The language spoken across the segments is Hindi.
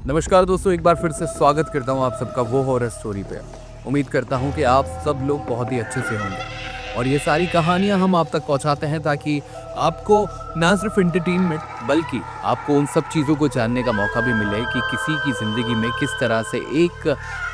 नमस्कार दोस्तों, एक बार फिर से स्वागत करता हूँ आप सबका वो हॉरर स्टोरी पे। उम्मीद करता हूँ कि आप सब लोग बहुत ही अच्छे से होंगे और ये सारी कहानियाँ हम आप तक पहुँचाते हैं ताकि आपको ना सिर्फ एंटरटेनमेंट बल्कि आपको उन सब चीज़ों को जानने का मौका भी मिले कि किसी की ज़िंदगी में किस तरह से एक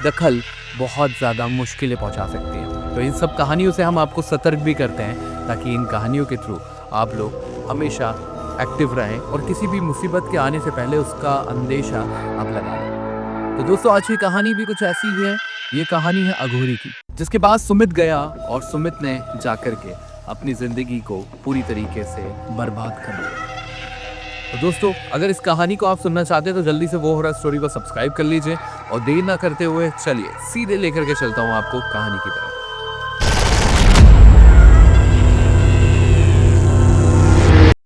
दखल बहुत ज़्यादा मुश्किलें पहुँचा सकती है। तो इन सब कहानियों से हम आपको सतर्क भी करते हैं ताकि इन कहानियों के थ्रू आप लोग हमेशा एक्टिव रहें और किसी भी मुसीबत के आने से पहले उसका अंदेशा आप लगा लें। तो दोस्तों, आज की कहानी भी कुछ ऐसी ही है। ये कहानी है अघोरी की, जिसके बाद सुमित गया और सुमित ने जाकर के अपनी जिंदगी को पूरी तरीके से बर्बाद कर दिया। तो दोस्तों, अगर इस कहानी को आप सुनना चाहते हैं तो जल्दी से वो हॉरर स्टोरी को सब्सक्राइब कर लीजिए और देर ना करते हुए चलिए सीधे लेकर के चलता हूँ आपको कहानी की तरफ।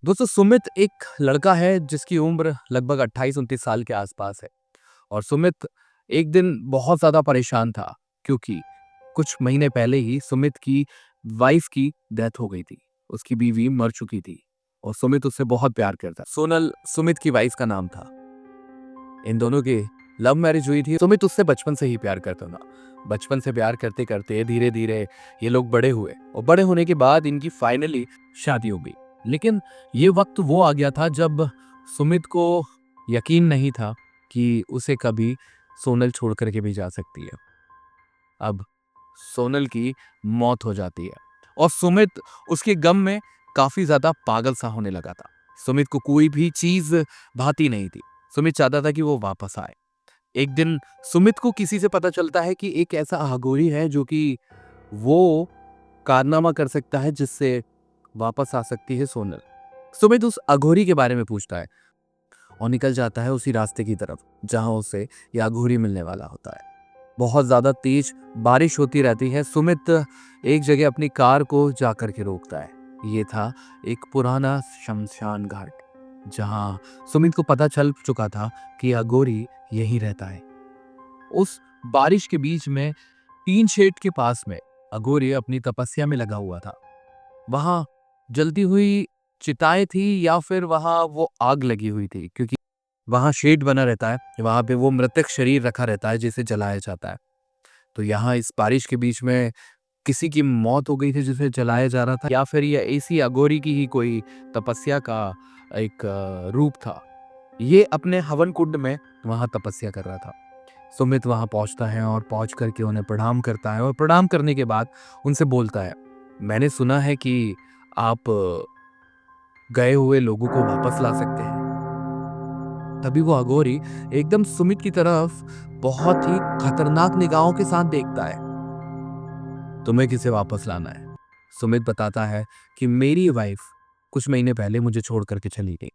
दोस्तों, सुमित एक लड़का है जिसकी उम्र लगभग 28-29 साल के आसपास है और सुमित एक दिन बहुत ज़्यादा परेशान था क्योंकि कुछ महीने पहले ही सुमित की वाइफ की डेथ हो गई थी। उसकी बीवी मर चुकी थी और सुमित उससे बहुत प्यार करता। सोनल सुमित की वाइफ का नाम था। इन दोनों की लव मैरिज हुई थी। सुमित उससे बचपन से ही प्यार करता था। बचपन से प्यार करते करते धीरे धीरे ये लोग बड़े हुए और बड़े होने के बाद इनकी फाइनली शादी हो गई। लेकिन ये वक्त वो आ गया था जब सुमित को यकीन नहीं था कि उसे कभी सोनल छोड़ करके भी जा सकती है। अब सोनल की मौत हो जाती है और सुमित उसके गम में काफी ज्यादा पागल सा होने लगा था। सुमित को कोई भी चीज भाती नहीं थी। सुमित चाहता था कि वो वापस आए। एक दिन सुमित को किसी से पता चलता है कि एक ऐसा अघोरी है जो कि वो कारनामा कर सकता है जिससे वापस आ सकती है सोनल। सुमित उस अघोरी के बारे में पूछता है और निकल जाता है उसी रास्ते की तरफ जहां उसे यह अघोरी मिलने वाला होता है। बहुत ज्यादा तेज बारिश होती रहती है। सुमित एक जगह अपनी कार को जाकर के रोकता है। ये था एक पुराना शमशान घाट जहां सुमित को पता चल चुका था कि अघोरी यहीं रहता है। उस बारिश के बीच में टीन शेड के पास में अघोरी अपनी तपस्या में लगा हुआ था। वहां जलती हुई चिताएं थी या फिर वहां वो आग लगी हुई थी, क्योंकि वहां शेड बना रहता है। वहां पे वो मृतक शरीर रखा रहता है जिसे जलाया जाता है। तो यहाँ इस बारिश के बीच में किसी की मौत हो गई थी जिसे जलाया जा रहा था, या फिर ये ऐसी अघोरी की ही कोई तपस्या का एक रूप था। ये अपने हवन कुंड में वहां तपस्या कर रहा था। सुमित वहां पहुंचता है और पहुंच करके उन्हें प्रणाम करता है और प्रणाम करने के बाद उनसे बोलता है, मैंने सुना है कि आप गए हुए लोगों को वापस ला सकते हैं। तभी वो अघोरी एकदम सुमित की तरफ बहुत ही खतरनाक निगाहों के साथ देखता है। तुम्हें किसे वापस लाना है? सुमित बताता है कि मेरी वाइफ कुछ महीने पहले मुझे छोड़ करके चली गई,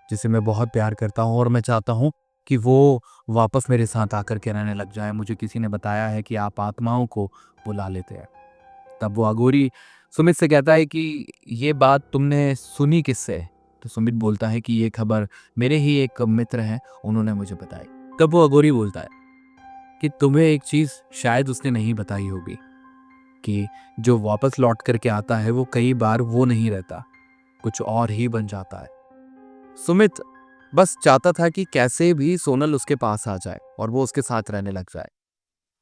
जिसे मैं बहुत प्यार करता हूँ और मैं चाहता हूँ कि वो वापस मेरे साथ आकर के रहने लग जाए। मुझे किसी ने बताया है कि आप आत्माओं को बुला लेते हैं। तब वो अघोरी सुमित से कहता है कि ये बात तुमने सुनी किससे? तो सुमित बोलता है कि ये खबर मेरे ही एक मित्र हैं, उन्होंने मुझे बताई। तब वो अघोरी बोलता है कि तुम्हें एक चीज शायद उसने नहीं बताई होगी कि जो वापस लौट करके आता है वो कई बार वो नहीं रहता, कुछ और ही बन जाता है। सुमित बस चाहता था कि कैसे भी सोनल उसके पास आ जाए और वो उसके साथ रहने लग जाए।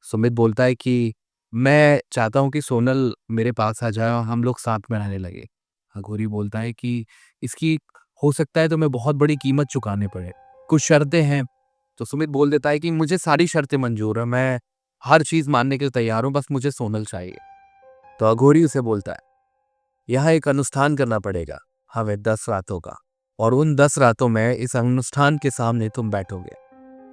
सुमित बोलता है कि मैं चाहता हूं कि सोनल मेरे पास आ जाए और हम लोग साथ में रहने लगे। अघोरी बोलता है कि इसकी हो सकता है तो मैं बहुत बड़ी कीमत चुकाने पड़े, कुछ शर्तें हैं। तो सुमित बोल देता है कि मुझे सारी शर्तें मंजूर है, मैं हर चीज मानने के लिए तैयार हूं, बस मुझे सोनल चाहिए। तो अघोरी उसे बोलता है, यहाँ एक अनुष्ठान करना पड़ेगा हमें 10 रातों का, और उन 10 रातों में इस अनुष्ठान के सामने तुम बैठोगे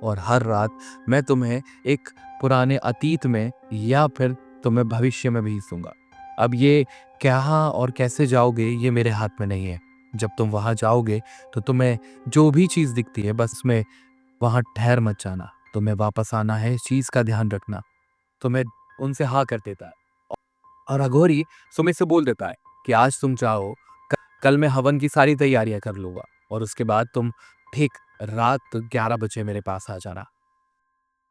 और हर रात मैं तुम्हें एक पुराने अतीत में या फिर तुम्हें भविष्य में भेज दूंगा। अब ये कहाँ और कैसे जाओगे ये मेरे हाथ में नहीं है। जब तुम वहां जाओगे तो तुम्हें जो भी चीज दिखती है बस में वहां ठहर मत जाना, तुम्हें वापस आना है, इस चीज का ध्यान रखना। तुम्हें उनसे हाँ कर देता है और अघोरी सुमित से बोल देता है कि आज तुम चाहो कल मैं हवन की सारी तैयारियां कर लूंगा और उसके बाद तुम ठीक रात 11 बजे मेरे पास आ जाना।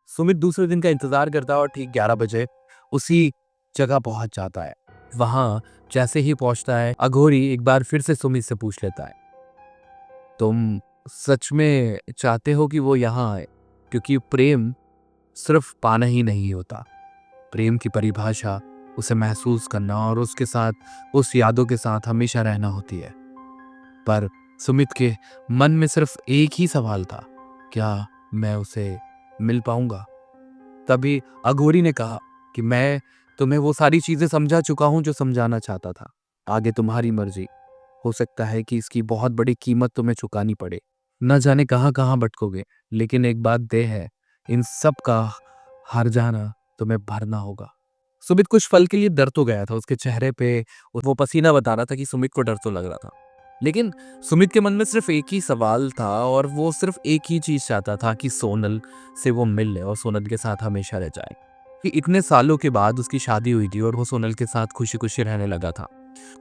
सुमित दूसरे दिन का इंतजार करता है और ठीक 11 बजे उसी जगह पहुंच जाता है। वहां जैसे ही पहुंचता है अघोरी एक बार फिर से सुमित से पूछ लेता है, तुम सच में चाहते हो कि वो यहाँ आए? क्योंकि प्रेम सिर्फ पाना ही नहीं होता। प्रेम की परिभाषा उसे महसूस करना और उसके साथ, उस यादों के साथ हमेशा रहना होती है। पर सुमित के मन में सिर्फ एक ही सवाल था, क्या मैं उसे मिल पाऊंगा? तभी अघोरी ने कहा कि मैं तुम्हें वो सारी चीजें समझा चुका हूं जो समझाना चाहता था। आगे तुम्हारी मर्जी। हो सकता है कि इसकी बहुत बड़ी कीमत तुम्हें चुकानी पड़े। न जाने कहाँ कहाँ भटकोगे, लेकिन एक बात तय है, इन सब का हार जाना तुम्हें भरना होगा। सुमित कुछ पल के लिए डर तो गया था। उसके चेहरे पे वो पसीना बता रहा था कि सुमित को डर तो लग रहा था। लेकिन सुमित के मन में सिर्फ एक ही सवाल था और वो सिर्फ एक ही चीज चाहता था कि सोनल से वो मिल ले और सोनल के साथ हमेशा रह जाए। कि इतने सालों के बाद उसकी शादी हुई थी और वो सोनल के साथ खुशी खुशी रहने लगा था।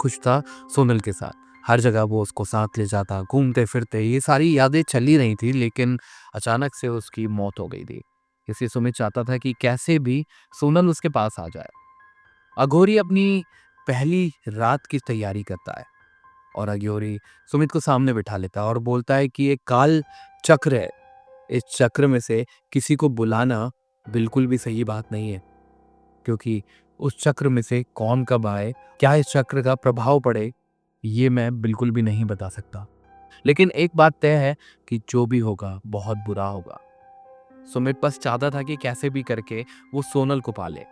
खुश था सोनल के साथ। हर जगह वो उसको साथ ले जाता, घूमते फिरते, ये सारी यादें चली रही थी। लेकिन अचानक से उसकी मौत हो गई थी। इसलिए सुमित चाहता था कि कैसे भी सोनल उसके पास आ जाए। अघोरी अपनी पहली रात की तैयारी करता है और अघोरी सुमित को सामने बिठा लेता है और बोलता है कि एक काल चक्र है। इस चक्र में से किसी को बुलाना बिल्कुल भी सही बात नहीं है, क्योंकि उस चक्र में से कौन कब आए, क्या इस चक्र का प्रभाव पड़े, ये मैं बिल्कुल भी नहीं बता सकता। लेकिन एक बात तय है कि जो भी होगा बहुत बुरा होगा। सुमित बस चाहता था कि कैसे भी करके वो सोनल को पाले।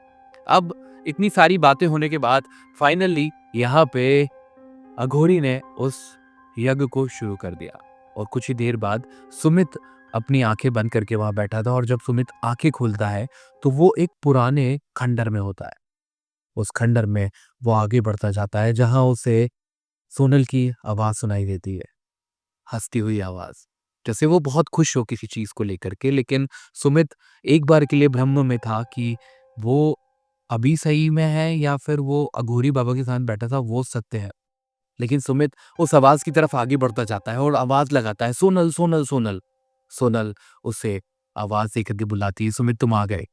अब इतनी सारी बातें होने के बाद फाइनली यहाँ पे अघोरी ने उस यज्ञ को शुरू कर दिया। और कुछ ही देर बाद सुमित अपनी आंखें बंद करके वहां बैठा था और जब सुमित आंखें खोलता है तो वो एक पुराने खंडर में होता है। उस खंडर में वो आगे बढ़ता जाता है जहां उसे सोनल की आवाज सुनाई देती है, हंसती हुई आवाज, जैसे वो बहुत खुश हो किसी चीज को लेकर के। लेकिन सुमित एक बार के लिए भ्रम में था कि वो अभी सही में है या फिर वो अघोरी बाबा के साथ बैठा था वो सत्य है। लेकिन सुमित उस आवाज की तरफ आगे बढ़ता जाता है और आवाज लगाता है, सोनल सोनल सोनल। सोनल उसे आवाज दे करके बुलाती है, सुमित तुम आ गए।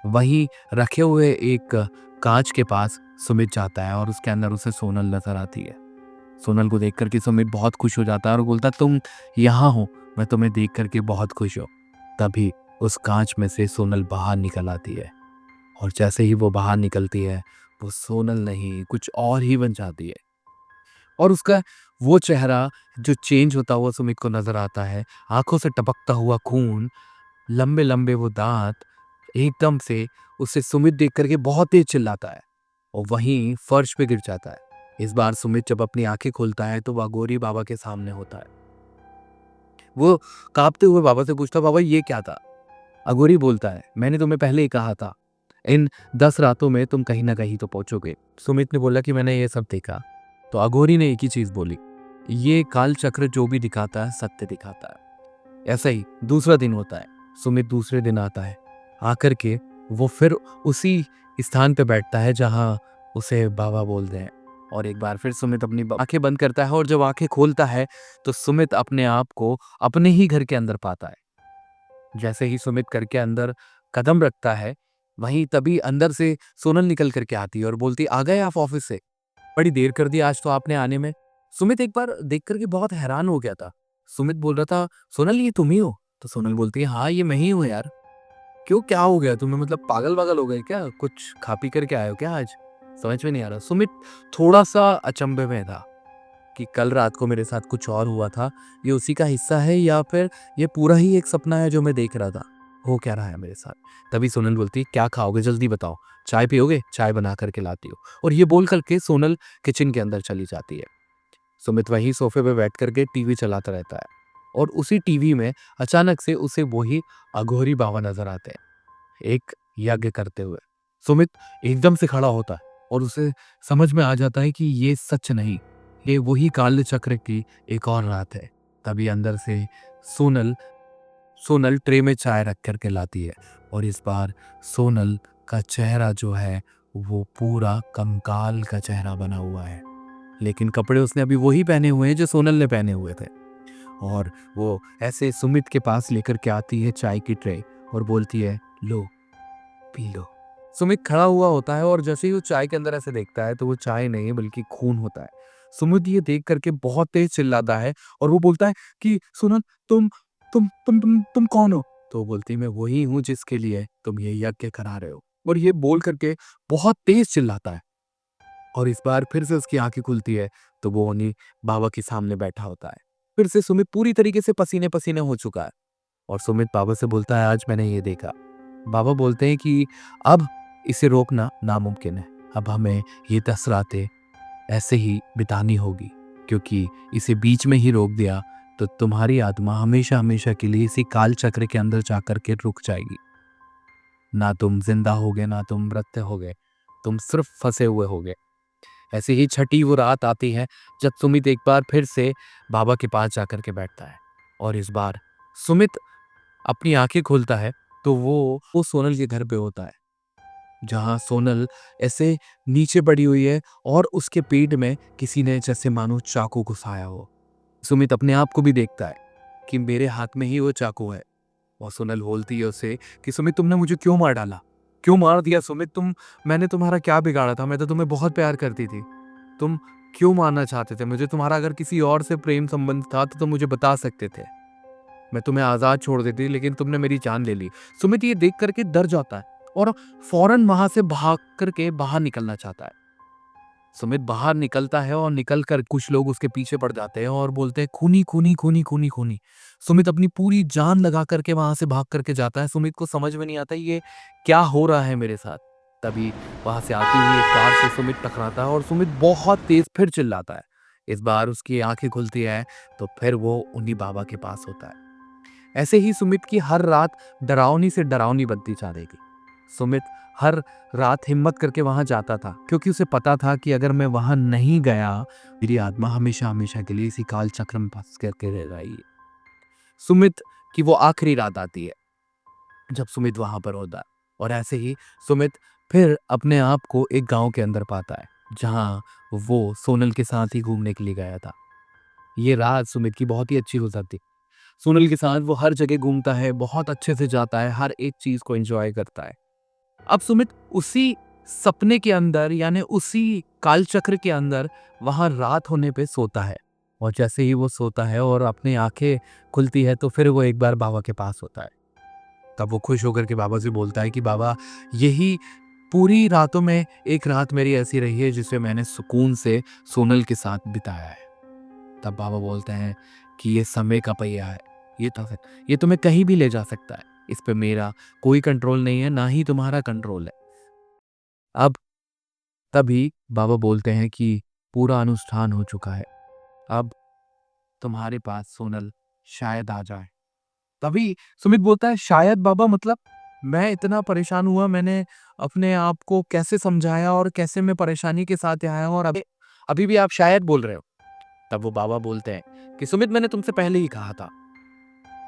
वहीं रखे हुए एक कांच के पास सुमित जाता है और उसके अंदर उसे सोनल नजर आती है। सोनल को देख करके सुमित बहुत खुश हो जाता है और बोलता तुम यहाँ हो, मैं तुम्हें देख करके बहुत खुश हूँ। तभी उस कांच में से सोनल बाहर निकल आती है और जैसे ही वो बाहर निकलती है वो सोनल नहीं कुछ और ही बन जाती है। और उसका वो चेहरा जो चेंज होता हुआ सुमित को नजर आता है, आंखों से टपकता हुआ खून, लंबे लंबे वो दांत, एकदम से उसे सुमित देख करके बहुत तेज चिल्लाता है और वहीं फर्श पे गिर जाता है। इस बार सुमित जब अपनी आंखें खोलता है तो वह गौरी बाबा के सामने होता है। वो कांपते हुए बाबा से पूछता, बाबा ये क्या था? अघोरी बोलता है, मैंने तुम्हें पहले ही कहा था, इन 10 रातों में तुम कहीं ना कहीं तो पहुंचोगे। सुमित ने बोला कि मैंने ये सब देखा। तो अघोरी ने एक ही चीज बोली, ये काल चक्र जो भी दिखाता है सत्य दिखाता है। ऐसा ही दूसरा दिन होता है। सुमित दूसरे दिन आता है। आकर के वो फिर उसी स्थान पे बैठता है जहां उसे बाबा बोलते हैं। और एक बार फिर सुमित अपनी आंखें बंद करता है और जब आंखें खोलता है तो सुमित अपने आप को अपने ही घर के अंदर पाता है। जैसे ही सुमित घर के अंदर कदम रखता है, वहीं तभी अंदर से सोनल निकल करके आती है और बोलती, आ गए आप ऑफिस से? बड़ी देर कर दी आज तो आपने आने में। सुमित एक बार देख करके बहुत हैरान हो गया था। सुमित बोल रहा था, सोनल ये तुम ही हो? तो सोनल बोलती है, हाँ ये मैं ही हूँ यार। क्यों क्या हो गया तुम्हें, मतलब पागल वागल हो गए क्या? कुछ खा पी करके आए हो क्या आज? समझ में नहीं आ रहा। सुमित थोड़ा सा अचंभे में था कि कल रात को मेरे साथ कुछ और हुआ था, ये उसी का हिस्सा है या फिर ये पूरा ही एक सपना है जो मैं देख रहा था, हो क्या रहा है मेरे साथ। तभी सोनल बोलती, क्या खाओगे जल्दी बताओ, चाय पियोगे? चाय बना करके लाती हो। और ये बोल करके सोनल किचन के अंदर चली जाती है। सुमित वही सोफे पे बैठ करके टीवी चलाता रहता है और उसी टीवी में अचानक से उसे वही अघोरी बाबा नजर आते हैं, एक यज्ञ करते हुए। सुमित एकदम से खड़ा होता है और उसे समझ में आ जाता है कि ये सच नहीं, ये वही काल चक्र की एक और रात है। तभी अंदर से सोनल सोनल ट्रे में चाय रख करके लाती है और इस बार सोनल का चेहरा जो है वो पूरा कंकाल का चेहरा बना हुआ है। लेकिन कपड़े उसने अभी वही पहने हुए हैं जो सोनल ने पहने हुए थे। और वो ऐसे सुमित के पास लेकर के आती है चाय की ट्रे और बोलती है, लो पी लो। सुमित खड़ा हुआ होता है और जैसे ही वो चाय के अंदर ऐसे देखता है तो वो चाय नहीं बल्कि खून होता है। सुमित ये देख करके बहुत तेज चिल्लाता है और वो बोलता है कि सोनल तुम कौन हो? तो बोलती मैं वही हूँ जिसके लिए तुम ये यज्ञ करा रहे हो। और ये बोल करके बहुत तेज चिल्लाता है और इस बार फिर से उसकी आंखें खुलती है तो वो उन्हीं बाबा के सामने बैठा होता है। फिर से सुमित पूरी तरीके से पसीने पसीने हो चुका है और सुमित बाबा से बोलता है आज मैंने ये देखा। बाबा बोलते हैं कि अब इसे रोकना नामुमकिन है। अब हमें ये 10 रातें ऐसे ही बितानी होगी क्योंकि इसे बीच में ही रोक दिया तो तुम्हारी आत्मा हमेशा हमेशा के लिए इसी काल चक्र के अंदर जाकर के रुक जाएगी। ना तुम जिंदा होगे ना तुम मृत होगे, तुम सिर्फ फंसे हुए होगे। ऐसे ही छठी वो रात आती है जब सुमित एक बार फिर से बाबा के पास जाकर के बैठता है और इस बार सुमित अपनी आंखें खोलता है तो वो सोनल के घर पे होता है जहां सोनल ऐसे नीचे पड़ी हुई है और उसके पेट में किसी ने जैसे मानो चाकू घुसाया हो। सुमित अपने आप को भी देखता है कि मेरे हाथ में ही वो चाकू है और सोनल बोलती है उसे कि सुमित तुमने मुझे क्यों मार डाला, क्यों मार दिया सुमित, मैंने तुम्हारा क्या बिगाड़ा था, मैं तो तुम्हें बहुत प्यार करती थी, तुम क्यों मारना चाहते थे मुझे, तुम्हारा अगर किसी और से प्रेम संबंध था तो तुम मुझे बता सकते थे, मैं तुम्हें आजाद छोड़ देती लेकिन तुमने मेरी जान ले ली। सुमित ये देख करके डर जाता है और फौरन वहां से भाग करके बाहर निकलना चाहता है। सुमित बाहर निकलता है और निकल कर कुछ लोग उसके पीछे पड़ जाते हैं और बोलते हैं खूनी खूनी खूनी खूनी खूनी। सुमित अपनी पूरी जान लगा करके वहां से भाग करके जाता है। सुमित को समझ में नहीं आता ये क्या हो रहा है मेरे साथ। तभी वहां से आती हुई एक कार से सुमित टकराता है और सुमित बहुत तेज फिर चिल्लाता है। इस बार उसकी आंखें खुलती है तो फिर वो उन्हीं बाबा के पास होता है। ऐसे ही सुमित की हर रात डरावनी से डरावनी बनती जा रही थी। सुमित हर रात हिम्मत करके वहां जाता था क्योंकि उसे पता था कि अगर मैं वहां नहीं गया मेरी आत्मा हमेशा हमेशा के लिए इसी काल चक्र में फंस करके रह जाएगी। सुमित की वो आखिरी रात आती है जब सुमित वहां पर होता है और ऐसे ही सुमित फिर अपने आप को एक गांव के अंदर पाता है जहां वो सोनल के साथ ही घूमने के लिए गया था। ये रात सुमित की बहुत ही अच्छी गुजरती। सोनल के साथ वो हर जगह घूमता है, बहुत अच्छे से जाता है, हर एक चीज को एंजॉय करता है। अब सुमित उसी सपने के अंदर यानी उसी कालचक्र के अंदर वहां रात होने पे सोता है और जैसे ही वो सोता है और अपनी आंखें खुलती है तो फिर वो एक बार बाबा के पास होता है। तब वो खुश होकर के बाबा से बोलता है कि बाबा यही पूरी रातों में एक रात मेरी ऐसी रही है जिसे मैंने सुकून से सोनल के साथ बिताया है। तब बाबा बोलते हैं कि ये समय का पहिया है, ये तुम्हें कहीं भी ले जा सकता है, इस पे मेरा कोई कंट्रोल नहीं है, ना ही तुम्हारा कंट्रोल है। अब तभी बाबा बोलते हैं कि पूरा अनुष्ठान हो चुका है, अब तुम्हारे पास सोनल शायद आ जाए। तभी सुमित बोलता है शायद बाबा मतलब मैं इतना परेशान हुआ, मैंने अपने आप को कैसे समझाया और कैसे मैं परेशानी के साथ यहाँ आया हूं और अभी अभी भी आप शायद बोल रहे हो। तब वो बाबा बोलते हैं कि सुमित मैंने तुमसे पहले ही कहा था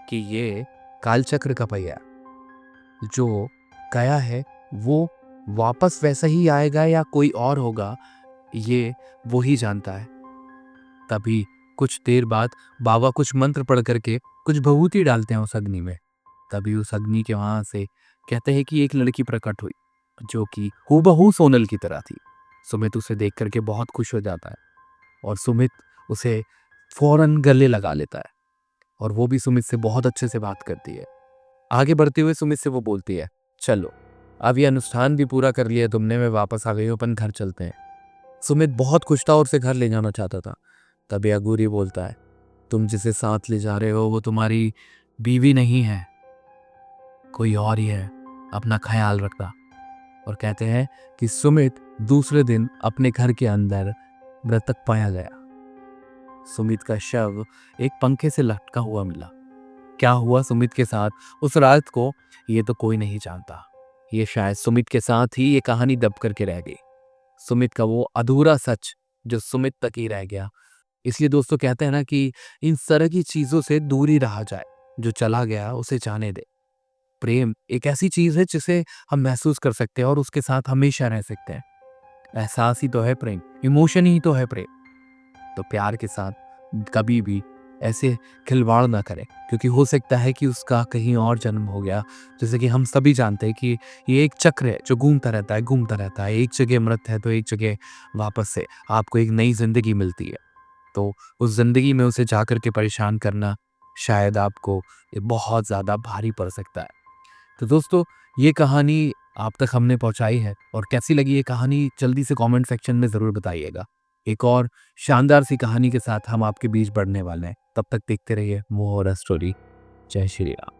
कि ये कालचक्र का पहिया जो गया है वो वापस वैसा ही आएगा या कोई और होगा, ये वो ही जानता है। तभी कुछ देर बाद बाबा कुछ मंत्र पढ़ करके कुछ भभूति डालते हैं उस अग्नि में। तभी उस अग्नि के वहां से कहते हैं कि एक लड़की प्रकट हुई जो कि हूबहू सोनल की तरह थी। सुमित उसे देख करके बहुत खुश हो जाता है और सुमित उसे फौरन गले लगा लेता है और वो भी सुमित से बहुत अच्छे से बात करती है। आगे बढ़ते हुए सुमित से वो बोलती है चलो अब ये अनुष्ठान भी पूरा कर लिया तुमने, मैं वापस आ गई हूँ, अपन घर चलते हैं। सुमित बहुत खुश था और उसे घर ले जाना चाहता था। तभी अगूरी बोलता है तुम जिसे साथ ले जा रहे हो वो तुम्हारी बीवी नहीं है, कोई और ही है, अपना ख्याल रखना। और कहते हैं कि सुमित दूसरे दिन अपने घर के अंदर मृतक पाया गया। सुमित का शव एक पंखे से लटका हुआ मिला। क्या हुआ सुमित के साथ उस रात को ये तो कोई नहीं जानता। ये शायद सुमित के साथ ही ये कहानी दब करके रह गई, सुमित का वो अधूरा सच जो सुमित तक ही रह गया। इसलिए दोस्तों कहते हैं ना कि इन तरह की चीजों से दूर ही रहा जाए, जो चला गया उसे जाने दे। प्रेम एक ऐसी चीज है जिसे हम महसूस कर सकते हैं और उसके साथ हमेशा रह सकते हैं। एहसास ही तो है प्रेम, इमोशन ही तो है प्रेम। तो प्यार के साथ कभी भी ऐसे खिलवाड़ ना करें क्योंकि हो सकता है कि उसका कहीं और जन्म हो गया। जैसे कि हम सभी जानते हैं कि ये एक चक्र है जो घूमता रहता है घूमता रहता है, एक जगह मृत है तो एक जगह वापस से आपको एक नई जिंदगी मिलती है। तो उस जिंदगी में उसे जा करके परेशान करना शायद आपको ये बहुत ज़्यादा भारी पड़ सकता है। तो दोस्तों, ये कहानी आप तक हमने पहुँचाई है और कैसी लगी ये कहानी जल्दी से कमेंट सेक्शन में ज़रूर बताइएगा। एक और शानदार सी कहानी के साथ हम आपके बीच बढ़ने वाले हैं। तब तक देखते रहिए मोर स्टोरी। जय श्री राम।